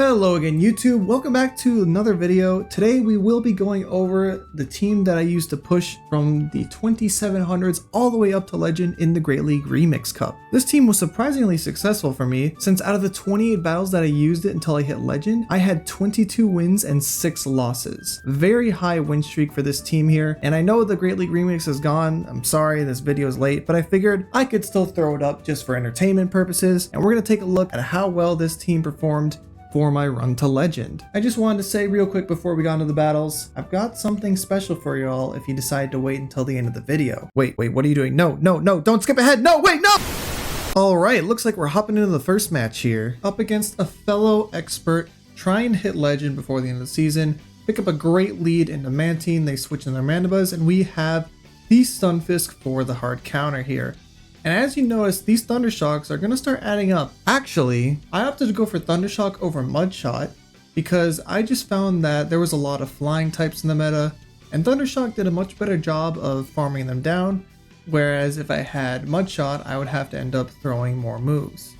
Hello again YouTube, welcome back to another video. Today we will be going over the team that I used to push from the 2700s all the way up to Legend in the Great League Remix Cup. This team was surprisingly successful for me, since out of the 28 battles that I used it until I hit Legend, I had 22 wins and 6 losses. Very high win streak for this team here, and I know the Great League Remix is gone. I'm sorry this video is late, but I figured I could still throw it up just for entertainment purposes, and we're going to take a look at how well this team performed for my run to Legend. I just wanted to say real quick before we got into the battles, I've got something special for y'all if you decide to wait until the end of the video. Wait, what are you doing? No, don't skip ahead. No, wait, no! Alright, looks like we're hopping into the first match here. Up against a fellow expert trying to hit Legend before the end of the season. Pick up a great lead into Mantine, they switch in their Mandibuzz, and we have the Stunfisk for the hard counter here. And as you notice, these Thundershocks are going to start adding up. Actually, I opted to go for Thundershock over Mudshot because I just found that there was a lot of flying types in the meta, and Thundershock did a much better job of farming them down, whereas if I had Mudshot, I would have to end up throwing more moves.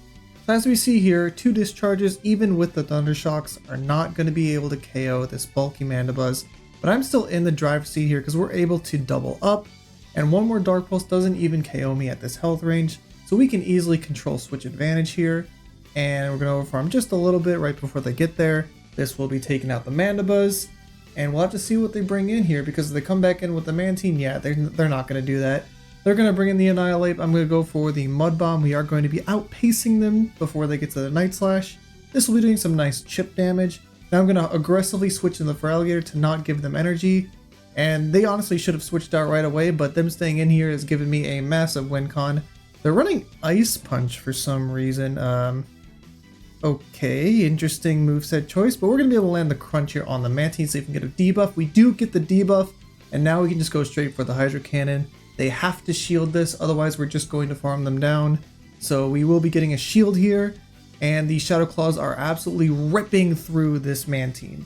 So as we see here, 2 discharges, even with the Thundershocks, are not going to be able to KO this bulky Mandibuzz, but I'm still in the driver's seat here because we're able to double up. And one more Dark Pulse doesn't even KO me at this health range, so we can easily control switch advantage here. And we're going to overfarm just a little bit right before they get there. This will be taking out the Mandibuzz, and we'll have to see what they bring in here, because if they come back in with the Mantine, yeah, they're not going to do that. They're going to bring in the Annihilate. I'm going to go for the Mud Bomb. We are going to be outpacing them before they get to the Night Slash. This will be doing some nice chip damage. Now I'm going to aggressively switch in the Feraligatr to not give them energy. And they honestly should have switched out right away, but them staying in here has given me a massive win con. They're running Ice Punch for some reason. Okay, interesting moveset choice, but we're going to be able to land the Crunch here on the Mantine so you can get a debuff. We do get the debuff, and now we can just go straight for the Hydro Cannon. They have to shield this, otherwise we're just going to farm them down. So we will be getting a shield here, and the Shadow Claws are absolutely ripping through this Mantine.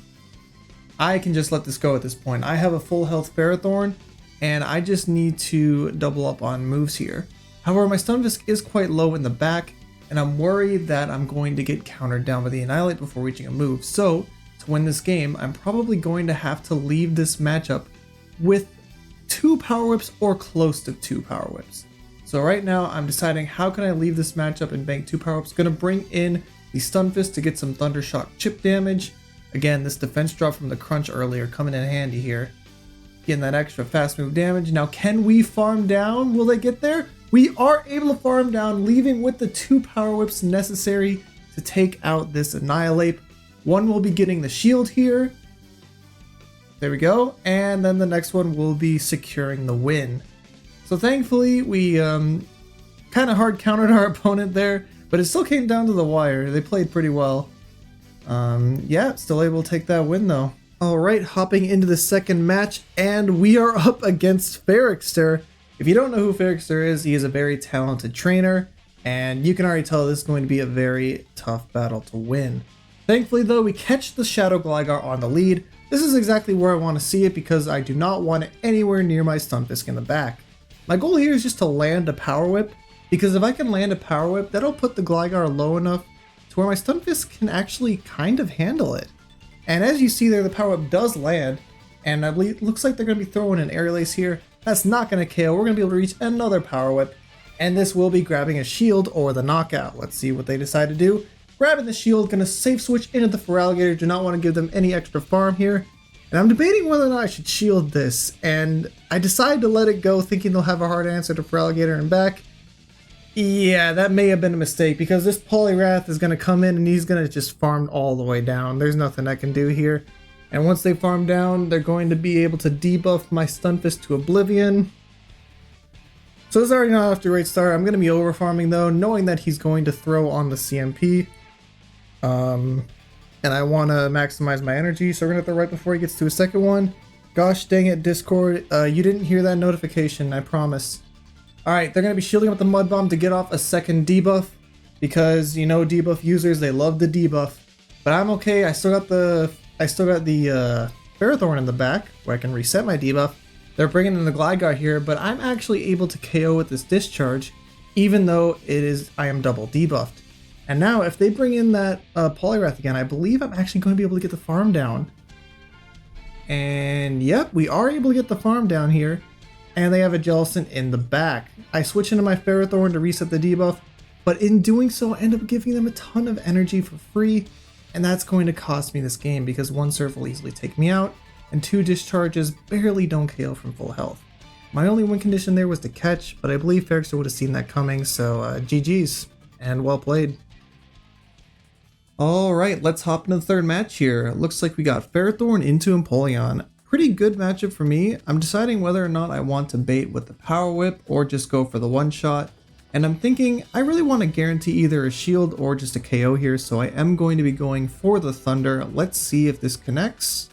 I can just let this go at this point. I have a full health Ferrothorn, and I just need to double up on moves here. However, my Stunfisk is quite low in the back, and I'm worried that I'm going to get countered down by the Annihilate before reaching a move. So, to win this game, I'm probably going to have to leave this matchup with 2 Power Whips or close to 2 Power Whips. So right now, I'm deciding how can I leave this matchup and bank 2 Power Whips. Gonna bring in the Stunfisk to get some Thundershock chip damage. Again, this defense drop from the Crunch earlier coming in handy here. Getting that extra fast move damage. Now, can we farm down? Will they get there? We are able to farm down, leaving with the 2 Power Whips necessary to take out this Annihilate. One will be getting the shield here. There we go. And then the next one will be securing the win. So thankfully, we kind of hard countered our opponent there, but it still came down to the wire. They played pretty well. Yeah, still able to take that win though. Alright, hopping into the second match, and we are up against Ferrixter. If you don't know who Ferrixter is, he is a very talented trainer, and you can already tell this is going to be a very tough battle to win. Thankfully though, we catch the Shadow Gligar on the lead. This is exactly where I want to see it because I do not want it anywhere near my Stunfisk in the back. My goal here is just to land a Power Whip, because if I can land a Power Whip, that'll put the Gligar low enough to where my Stunfisk can actually kind of handle it. And as you see there, the Power Up does land, and I believe it looks like they're going to be throwing an Air Lace here. That's not going to KO. We're going to be able to reach another Power Whip, and this will be grabbing a shield or the knockout. Let's see what they decide to do. Grabbing the shield, going to safe switch into the Feraligatr. Do not want to give them any extra farm here. And I'm debating whether or not I should shield this, and I decided to let it go thinking they'll have a hard answer to Feraligatr and back. Yeah, that may have been a mistake because this Poliwrath is going to come in and he's going to just farm all the way down. There's nothing I can do here. And once they farm down, they're going to be able to debuff my Stunfisk to oblivion. So it's already not off to a great start. I'm going to be over farming though, knowing that he's going to throw on the CMP. And I want to maximize my energy, so we're going to throw right before he gets to a second one. Gosh dang it, Discord. You didn't hear that notification, I promise. Alright, they're going to be shielding up the Mud Bomb to get off a second debuff, because, you know, debuff users, they love the debuff. But I'm okay, I still got the Ferrothorn in the back, where I can reset my debuff. They're bringing in the Gligar here, but I'm actually able to KO with this Discharge, even though I am double debuffed. And now if they bring in that Poliwrath again, I believe I'm actually going to be able to get the farm down. And yep, we are able to get the farm down here. And they have a Jellicent in the back. I switch into my Ferrothorn to reset the debuff, but in doing so, I end up giving them a ton of energy for free. And that's going to cost me this game because 1 Surf will easily take me out, and 2 Discharges barely don't KO from full health. My only win condition there was to catch, but I believe Ferrixer would have seen that coming, so GG's, and well played. Alright, let's hop into the third match here. Looks like we got Ferrothorn into Empoleon. Pretty good matchup for me. I'm deciding whether or not I want to bait with the Power Whip or just go for the one-shot. And I'm thinking I really want to guarantee either a shield or just a KO here, so I am going to be going for the Thunder. Let's see if this connects.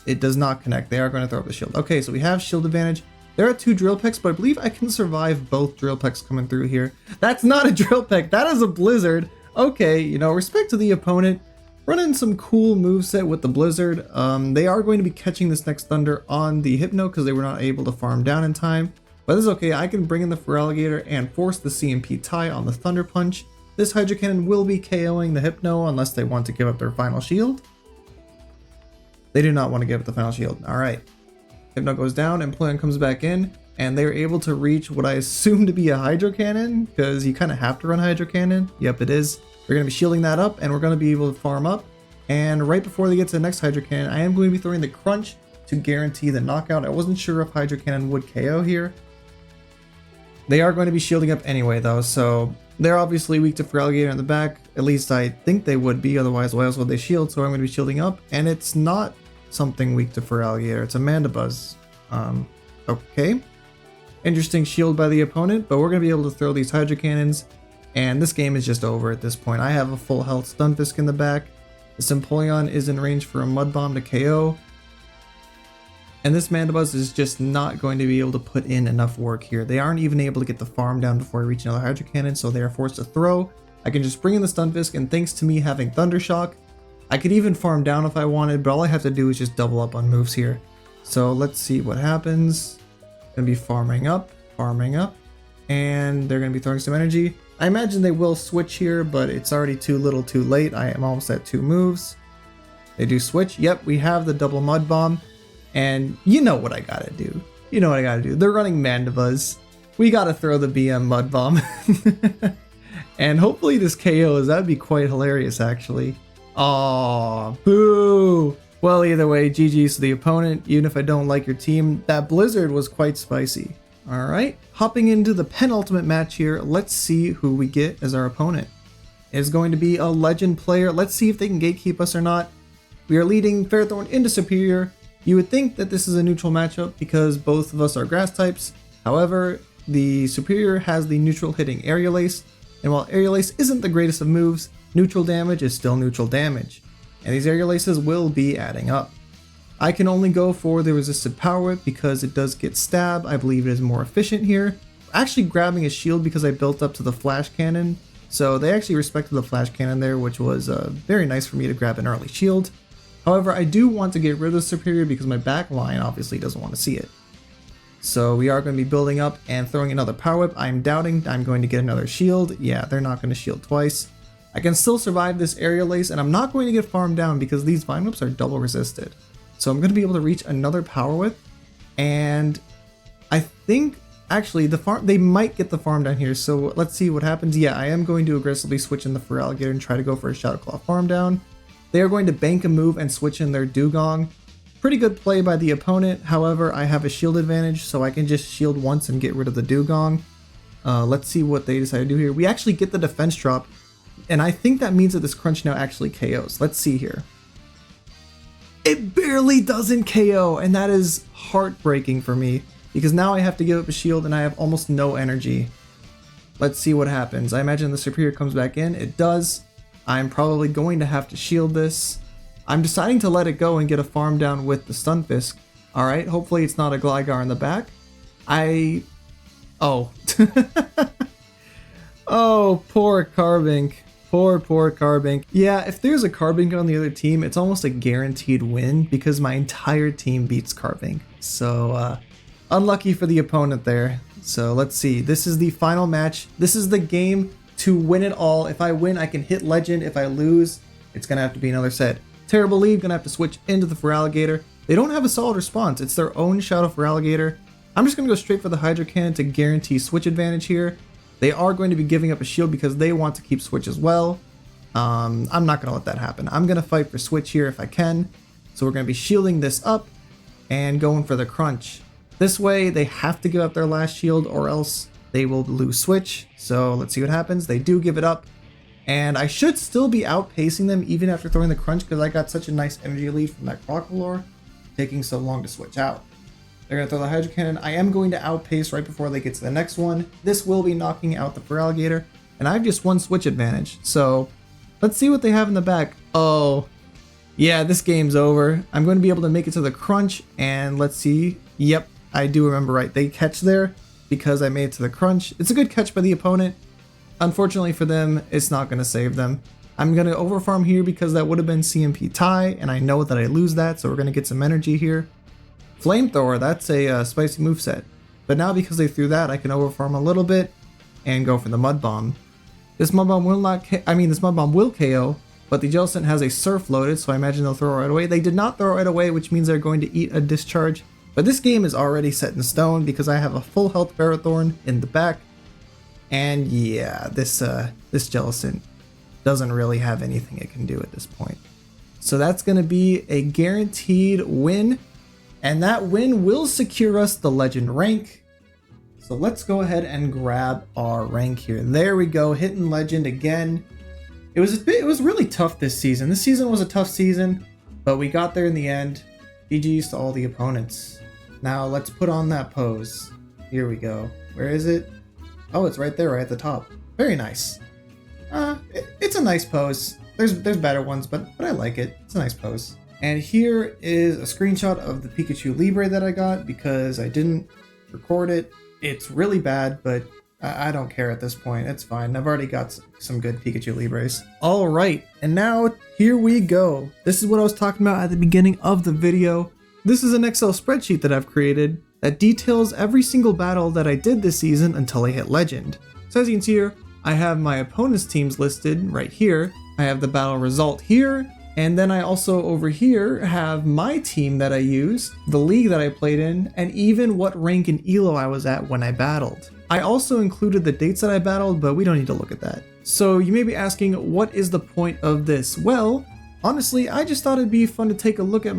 It does not connect. They are going to throw up the shield. Okay, so we have shield advantage. There are 2 Drill Pecks, but I believe I can survive both Drill Pecks coming through here. That's not a Drill Peck. That is a Blizzard. Okay, you know, respect to the opponent. Running some cool moveset with the Blizzard. They are going to be catching this next Thunder on the Hypno because they were not able to farm down in time. But this is okay. I can bring in the Feraligatr and force the CMP tie on the Thunder Punch. This Hydro Cannon will be KOing the Hypno unless they want to give up their final shield. They do not want to give up the final shield. Alright. Hypno goes down, and Empoleon comes back in, and they're able to reach what I assume to be a Hydro Cannon, because you kind of have to run Hydro Cannon. Yep, it is. We're going to be shielding that up, and we're going to be able to farm up. And right before they get to the next Hydro Cannon, I am going to be throwing the Crunch to guarantee the knockout. I wasn't sure if Hydro Cannon would KO here. They are going to be shielding up anyway, though, so they're obviously weak to Feraligatr in the back. At least I think they would be, otherwise why else would they shield? So I'm going to be shielding up, and it's not something weak to Feraligatr. It's a Mandibuzz. Okay. Interesting shield by the opponent, but we're going to be able to throw these Hydro Cannons, and this game is just over at this point. I have a full health Stunfisk in the back. This Empoleon is in range for a Mud Bomb to KO. And this Mandibuzz is just not going to be able to put in enough work here. They aren't even able to get the farm down before I reach another Hydro Cannon, so they are forced to throw. I can just bring in the Stunfisk, and thanks to me having Thundershock, I could even farm down if I wanted, but all I have to do is just double up on moves here. So let's see what happens. Gonna be farming up, and they're gonna be throwing some energy. I imagine they will switch here, but it's already too little too late. I am almost at 2 moves. They do switch. Yep, we have the double Mud Bomb. And you know what I gotta do. They're running Mandibuzz. We gotta throw the BM Mud Bomb. And hopefully this KOs. That'd be quite hilarious, actually. Aww, boo. Well, either way, GG's to the opponent. Even if I don't like your team, that Blizzard was quite spicy. Alright, hopping into the penultimate match here, let's see who we get as our opponent. It's going to be a Legend player. Let's see if they can gatekeep us or not. We are leading Ferrothorn into Superior. You would think that this is a neutral matchup because both of us are grass types. However, the Superior has the neutral hitting Aerial Ace, and while Aerial Ace isn't the greatest of moves, neutral damage is still neutral damage, and these Aerial Aces will be adding up. I can only go for the resisted Power Whip because it does get stab. I believe it is more efficient here. Actually grabbing a shield because I built up to the Flash Cannon, so they actually respected the Flash Cannon there, which was very nice for me to grab an early shield. However, I do want to get rid of the Superior because my back line obviously doesn't want to see it. So we are going to be building up and throwing another Power Whip. I'm doubting I'm going to get another shield. Yeah, they're not going to shield twice. I can still survive this Aerial Ace, and I'm not going to get farmed down because these Vine Whips are double resisted. So I'm going to be able to reach another Power Whip, and I think actually they might get the farm down here. So let's see what happens. Yeah, I am going to aggressively switch in the Feraligatr and try to go for a Shadow Claw farm down. They are going to bank a move and switch in their Dugong. Pretty good play by the opponent. However, I have a shield advantage, so I can just shield once and get rid of the Dugong. Let's see what they decide to do here. We actually get the defense drop, and I think that means that this Crunch now actually KOs. Let's see here. It barely doesn't KO, and that is heartbreaking for me because now I have to give up a shield and I have almost no energy. Let's see what happens. I imagine the Superior comes back in. It does. I'm probably going to have to shield this. I'm deciding to let it go and get a farm down with the Stunfisk. Alright, hopefully it's not a Gligar in the back. Oh. Oh, poor Carbink. Poor Carbink. Yeah, if there's a Carbink on the other team, it's almost a guaranteed win because my entire team beats Carbink. So, unlucky for the opponent there. So let's see. This is the final match. This is the game to win it all. If I win, I can hit legend. If I lose, it's going to have to be another set. Terrible lead, going to have to switch into the Feraligatr. They don't have a solid response. It's their own Shadow Feraligatr. I'm just going to go straight for the Hydro Cannon to guarantee switch advantage here. They are going to be giving up a shield because they want to keep switch as well. I'm not going to let that happen. I'm going to fight for switch here if I can. So we're going to be shielding this up and going for the crunch. This way they have to give up their last shield or else they will lose switch. So let's see what happens. They do give it up. And I should still be outpacing them even after throwing the crunch because I got such a nice energy lead from that Crocalor taking so long to switch out. They're going to throw the Hydro Cannon. I am going to outpace right before they get to the next one. This will be knocking out the Feraligatr. And I have just one switch advantage. So let's see what they have in the back. Oh, yeah, this game's over. I'm going to be able to make it to the crunch. And let's see. Yep, I do remember right. They catch there because I made it to the crunch. It's a good catch by the opponent. Unfortunately for them, it's not going to save them. I'm going to overfarm here because that would have been CMP tie, and I know that I lose that, so we're going to get some energy here. Flamethrower, that's a spicy moveset. But now because they threw that, I can overfarm a little bit and go for the Mud Bomb. This Mud Bomb will not, this Mud Bomb will KO, but the Jellicent has a Surf loaded, so I imagine they'll throw it right away. They did not throw it right away, which means they're going to eat a Discharge. But this game is already set in stone because I have a full health Ferrothorn in the back. And yeah, this Jellicent doesn't really have anything it can do at this point. So that's going to be a guaranteed win. And that win will secure us the legend rank. So let's go ahead and grab our rank here. There we go, hitting legend again. It was really tough this season. This season was a tough season, but we got there in the end. GG's to all the opponents. Now let's put on that pose. Here we go. Where is it? Oh, it's right there, right at the top. Very nice. It's a nice pose. There's better ones, but I like it. It's a nice pose. And here is a screenshot of the Pikachu Libre that I got because I didn't record it. It's really bad, but I don't care at this point. It's fine. I've already got some good Pikachu Libres. All right, and now here we go. This is what I was talking about at the beginning of the video. This is an Excel spreadsheet that I've created that details every single battle that I did this season until I hit legend. So as you can see here, I have my opponent's teams listed right here. I have the battle result here. And then I also over here have my team that I used, the league that I played in, and even what rank in ELO I was at when I battled. I also included the dates that I battled, but we don't need to look at that. So you may be asking, what is the point of this? Well, honestly, I just thought it'd be fun to take a look at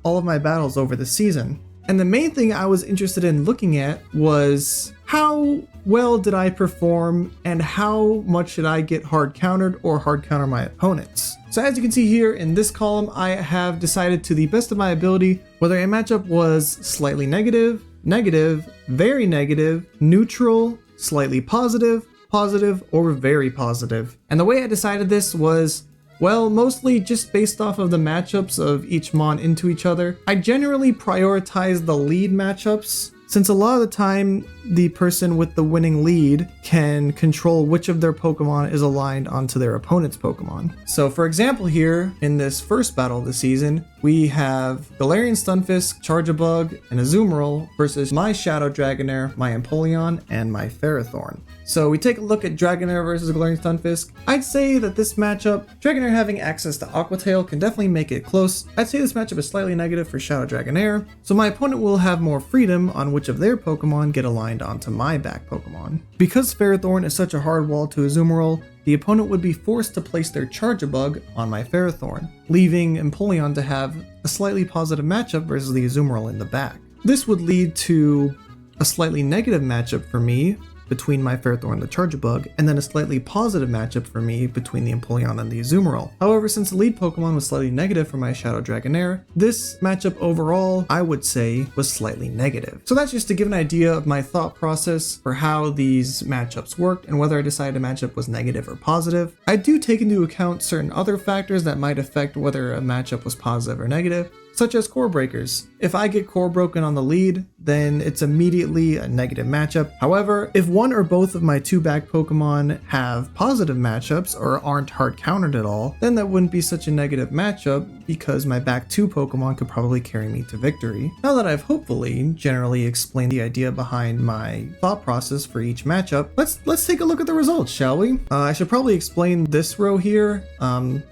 all of my battles over the season. And the main thing I was interested in looking at was how well did I perform and how much should I get hard countered or hard counter my opponents. So as you can see here in this column, I have decided to the best of my ability whether a matchup was slightly negative, negative, very negative, neutral, slightly positive, positive, or very positive. And the way I decided this was, well, mostly just based off of the matchups of each mon into each other. I generally prioritize the lead matchups, since a lot of the time the person with the winning lead can control which of their Pokemon is aligned onto their opponent's Pokemon. So for example here, in this first battle of the season, we have Galarian Stunfisk, Charjabug, and Azumarill versus my Shadow Dragonair, my Empoleon, and my Ferrothorn. So we take a look at Dragonair versus Galarian Stunfisk. I'd say that this matchup, Dragonair having access to Aqua Tail can definitely make it close. I'd say this matchup is slightly negative for Shadow Dragonair, so my opponent will have more freedom on which of their Pokemon get aligned onto my back Pokemon. Because Ferrothorn is such a hard wall to Azumarill, the opponent would be forced to place their Charjabug on my Ferrothorn, leaving Empoleon to have a slightly positive matchup versus the Azumarill in the back. This would lead to a slightly negative matchup for me between my Ferrothorn and the Charjabug, and then a slightly positive matchup for me between the Empoleon and the Azumarill. However, since the lead Pokemon was slightly negative for my Shadow Dragonair, this matchup overall, I would say, was slightly negative. So that's just to give an idea of my thought process for how these matchups worked and whether I decided a matchup was negative or positive. I do take into account certain other factors that might affect whether a matchup was positive or negative, such as core breakers. If I get core broken on the lead, then it's immediately a negative matchup. However, if one or both of my 2 back Pokemon have positive matchups or aren't hard countered at all, then that wouldn't be such a negative matchup because my back 2 Pokemon could probably carry me to victory. Now that I've hopefully generally explained the idea behind my thought process for each matchup, let's take a look at the results, shall we? I should probably explain this row here.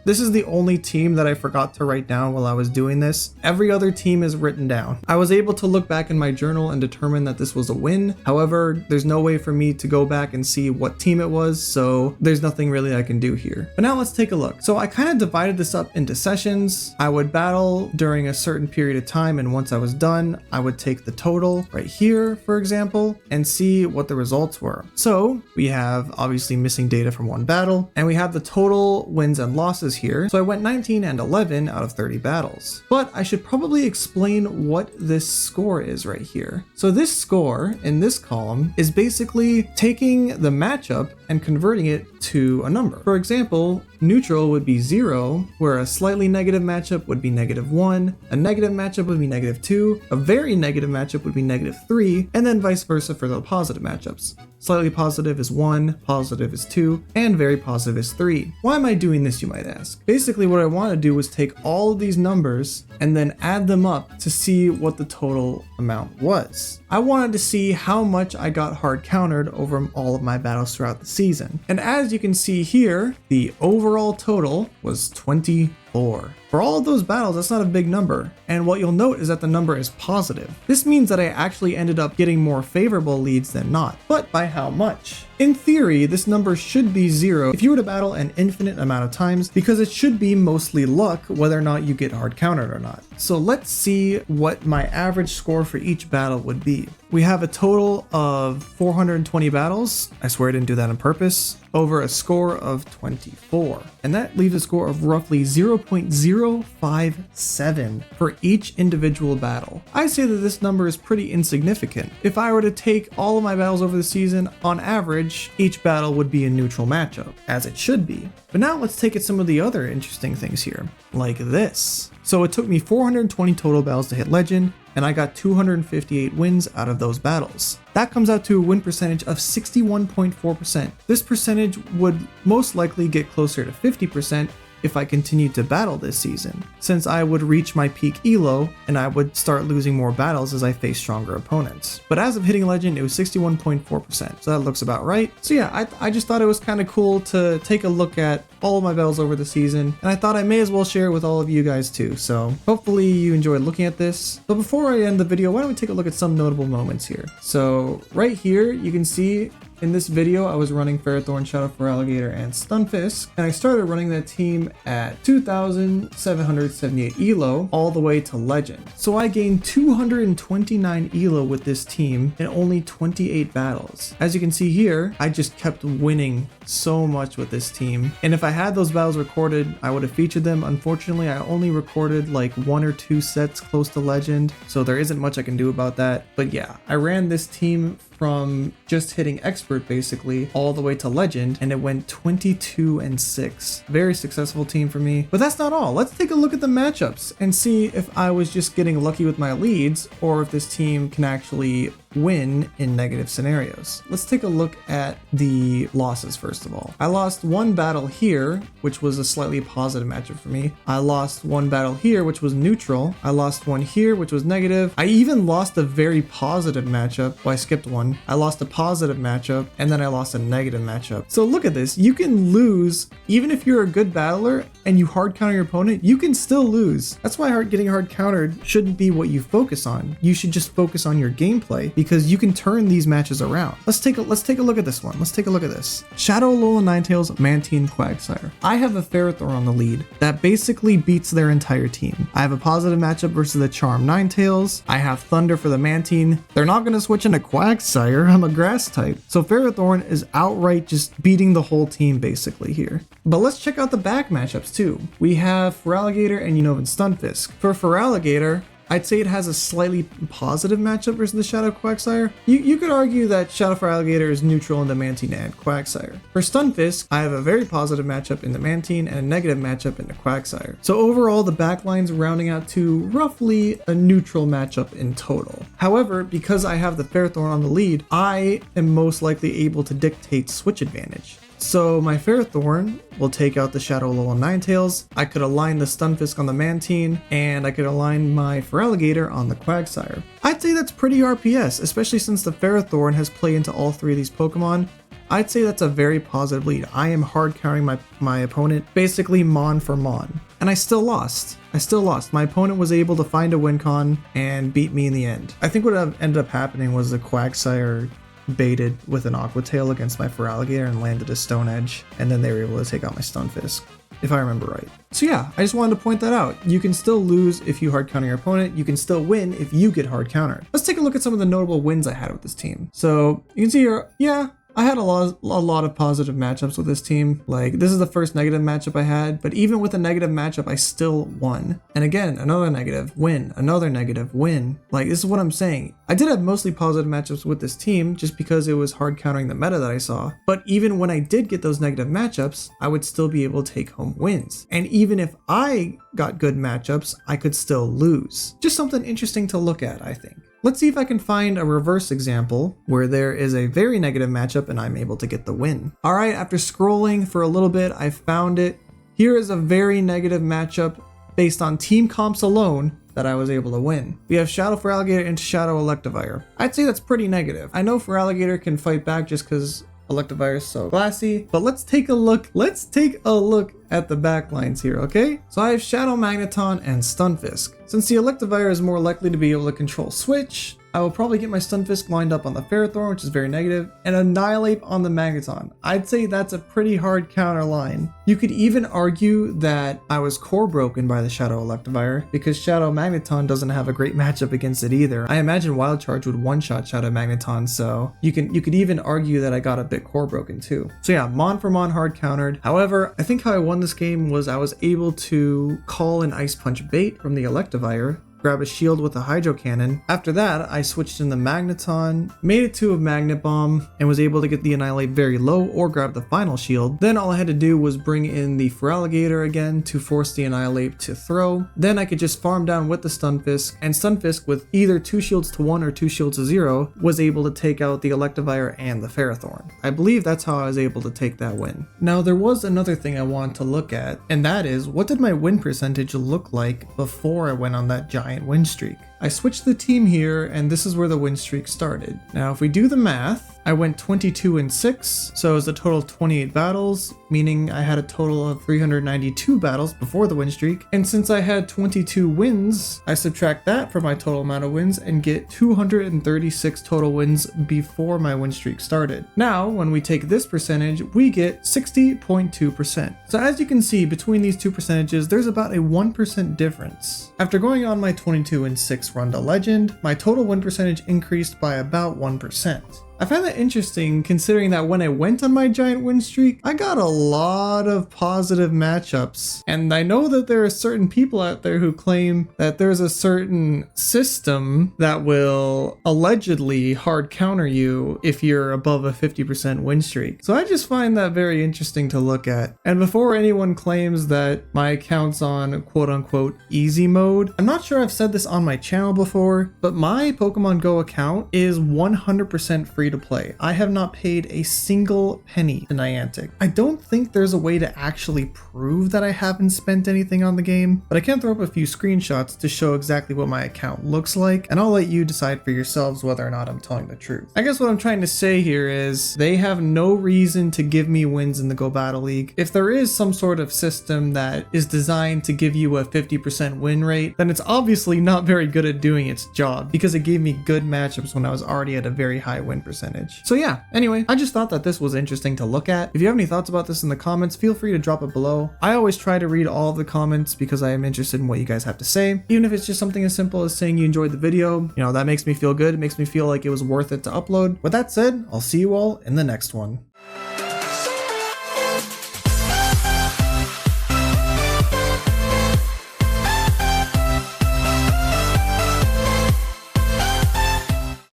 This is the only team that I forgot to write down while I was doing this. Every other team is written down. I was able to look back in my journal and determine that this was a win. However, there's no way for me to go back and see what team it was, so there's nothing really I can do here. But now let's take a look. So I kind of divided this up into sessions. I would battle during a certain period of time, and once I was done, I would take the total right here, for example, and see what the results were. So we have obviously missing data from one battle, and we have the total wins and losses here. So I went 19 and 11 out of 30 battles. But I should probably explain what this score is right here. So this score in this column is basically taking the matchup and converting it to a number. For example, neutral would be 0, where a slightly negative matchup would be -1, a negative matchup would be -2, a very negative matchup would be -3, and then vice versa for the positive matchups. Slightly positive is 1, positive is 2, and very positive is 3. Why am I doing this, you might ask? Basically, what I want to do was take all of these numbers and then add them up to see what the total amount was. I wanted to see how much I got hard countered over all of my battles throughout the season. And as you can see here, the overall total was 24. For all of those battles, that's not a big number. And what you'll note is that the number is positive. This means that I actually ended up getting more favorable leads than not. But by how much? In theory, this number should be 0 if you were to battle an infinite amount of times, because it should be mostly luck whether or not you get hard countered or not. So let's see what my average score for each battle would be. We have a total of 420 battles. I swear I didn't do that on purpose. Over a score of 24. And that leaves a score of roughly 0.057 for each individual battle. I say that this number is pretty insignificant. If I were to take all of my battles over the season, on average, each battle would be a neutral matchup, as it should be. But now let's take at some of the other interesting things here, like this. So it took me 420 total battles to hit Legend, and I got 258 wins out of those battles. That comes out to a win percentage of 61.4%. This percentage would most likely get closer to 50% if I continued to battle this season, since I would reach my peak elo and I would start losing more battles as I face stronger opponents. But as of hitting Legend, it was 61.4%, so that looks about right. So yeah, I just thought it was kind of cool to take a look at all of my battles over the season, and I thought I may as well share it with all of you guys too, so hopefully you enjoyed looking at this. But before I end the video, why don't we take a look at some notable moments here. So right here, you can see in this video, I was running Ferrothorn, Shadow Feraligatr, and Stunfisk, and I started running that team at 2,778 elo all the way to Legend. So I gained 229 elo with this team in only 28 battles. As you can see here, I just kept winning so much with this team, and if I had those battles recorded, I would have featured them. Unfortunately, I only recorded like 1 or 2 sets close to Legend, so there isn't much I can do about that. But yeah, I ran this team from just hitting expert basically all the way to Legend, and it went 22-6. Very successful team for me. But that's not all. Let's take a look at the matchups and see if I was just getting lucky with my leads or if this team can actually win in negative scenarios. Let's take a look at the losses first of all. I lost one battle here, which was a slightly positive matchup for me. I lost one battle here, which was neutral. I lost one here, which was negative. I even lost a very positive matchup. Well, I skipped one. I lost a positive matchup, and then I lost a negative matchup. So look at this. You can lose even if you're a good battler and you hard counter your opponent, you can still lose. That's why getting hard countered shouldn't be what you focus on. You should just focus on your gameplay, because you can turn these matches around. Let's take a look at this one. Let's take a look at this. Shadow Alolan Ninetales, Mantine, Quagsire. I have a Ferrothorn on the lead that basically beats their entire team. I have a positive matchup versus the Charm Ninetales. I have Thunder for the Mantine. They're not going to switch into Quagsire. I'm a grass type. So Ferrothorn is outright just beating the whole team basically here. But let's check out the back matchups too. We have Feraligatr and Unova Stunfisk. For Feraligatr, I'd say it has a slightly positive matchup versus the Shadow Quagsire. You could argue that Shadow Feraligatr is neutral in the Mantine and Quagsire. For Stunfisk, I have a very positive matchup in the Mantine and a negative matchup in the Quagsire. So overall, the backline's rounding out to roughly a neutral matchup in total. However, because I have the Ferrothorn on the lead, I am most likely able to dictate switch advantage. So my Ferrothorn will take out the Shadow Alolan Ninetales, I could align the Stunfisk on the Mantine, and I could align my Feraligatr on the Quagsire. I'd say that's pretty RPS, especially since the Ferrothorn has play into all three of these Pokemon. I'd say that's a very positive lead. I am hard countering my opponent, basically Mon for Mon. And I still lost. My opponent was able to find a win con and beat me in the end. I think what ended up happening was the Quagsire baited with an Aqua Tail against my Feraligatr and landed a Stone Edge, and then they were able to take out my Stunfisk, if I remember right. So yeah, I just wanted to point that out. You can still lose if you hard counter your opponent, you can still win if you get hard countered. Let's take a look at some of the notable wins I had with this team. So you can see here, yeah, I had a lot of positive matchups with this team. Like, this is the first negative matchup I had, but even with a negative matchup, I still won. And again, another negative, win, another negative, win. Like, this is what I'm saying. I did have mostly positive matchups with this team just because it was hard countering the meta that I saw. But even when I did get those negative matchups, I would still be able to take home wins. And even if I got good matchups, I could still lose. Just something interesting to look at, I think. Let's see if I can find a reverse example where there is a very negative matchup and I'm able to get the win. All right, after scrolling for a little bit, I found it. Here is a very negative matchup based on team comps alone that I was able to win. We have Shadow Feraligatr into Shadow Electivire. I'd say that's pretty negative. I know Feraligatr can fight back just because Electivire is so glassy, but let's take a look at the backlines here, okay? So I have Shadow Magneton and Stunfisk. Since the Electivire is more likely to be able to control Switch, I will probably get my Stunfisk lined up on the Ferrothorn, which is very negative, and Annihilate on the Magneton. I'd say that's a pretty hard counter line. You could even argue that I was core broken by the Shadow Electivire because Shadow Magneton doesn't have a great matchup against it either. I imagine Wild Charge would one-shot Shadow Magneton, so you could even argue that I got a bit core broken too. So yeah, Mon for Mon hard countered. However, I think how I won this game was I was able to call an Ice Punch bait from the Electivire, grab a shield with a Hydro Cannon. After that, I switched in the Magneton, made it to a Magnet Bomb, and was able to get the Annihilate very low or grab the final shield. Then all I had to do was bring in the Feraligatr again to force the Annihilate to throw. Then I could just farm down with the Stunfisk, and Stunfisk with either 2 shields to 1 or 2 shields to 0 was able to take out the Electivire and the Ferrothorn. I believe that's how I was able to take that win. Now there was another thing I wanted to look at, and that is, what did my win percentage look like before I went on that giant win streak? I switched the team here, and this is where the win streak started. Now, if we do the math, I went 22-6, so it was a total of 28 battles, meaning I had a total of 392 battles before the win streak. And since I had 22 wins, I subtract that from my total amount of wins and get 236 total wins before my win streak started. Now, when we take this percentage, we get 60.2%. So as you can see, between these two percentages, there's about a 1% difference. After going on my 22-6 run to Legend, my total win percentage increased by about 1%. I find that interesting considering that when I went on my giant win streak, I got a lot of positive matchups. And I know that there are certain people out there who claim that there's a certain system that will allegedly hard counter you if you're above a 50% win streak. So I just find that very interesting to look at. And before anyone claims that my account's on quote unquote easy mode, I'm not sure I've said this on my channel before, but my Pokemon Go account is 100% free to play. I have not paid a single penny to Niantic. I don't think there's a way to actually prove that I haven't spent anything on the game, but I can throw up a few screenshots to show exactly what my account looks like, and I'll let you decide for yourselves whether or not I'm telling the truth. I guess what I'm trying to say here is they have no reason to give me wins in the Go Battle League. If there is some sort of system that is designed to give you a 50% win rate, then it's obviously not very good at doing its job because it gave me good matchups when I was already at a very high win percentage. So yeah, anyway, I just thought that this was interesting to look at. If you have any thoughts about this in the comments, feel free to drop it below. I always try to read all of the comments because I am interested in what you guys have to say. Even if it's just something as simple as saying you enjoyed the video, you know, that makes me feel good. It makes me feel like it was worth it to upload. With that said, I'll see you all in the next one.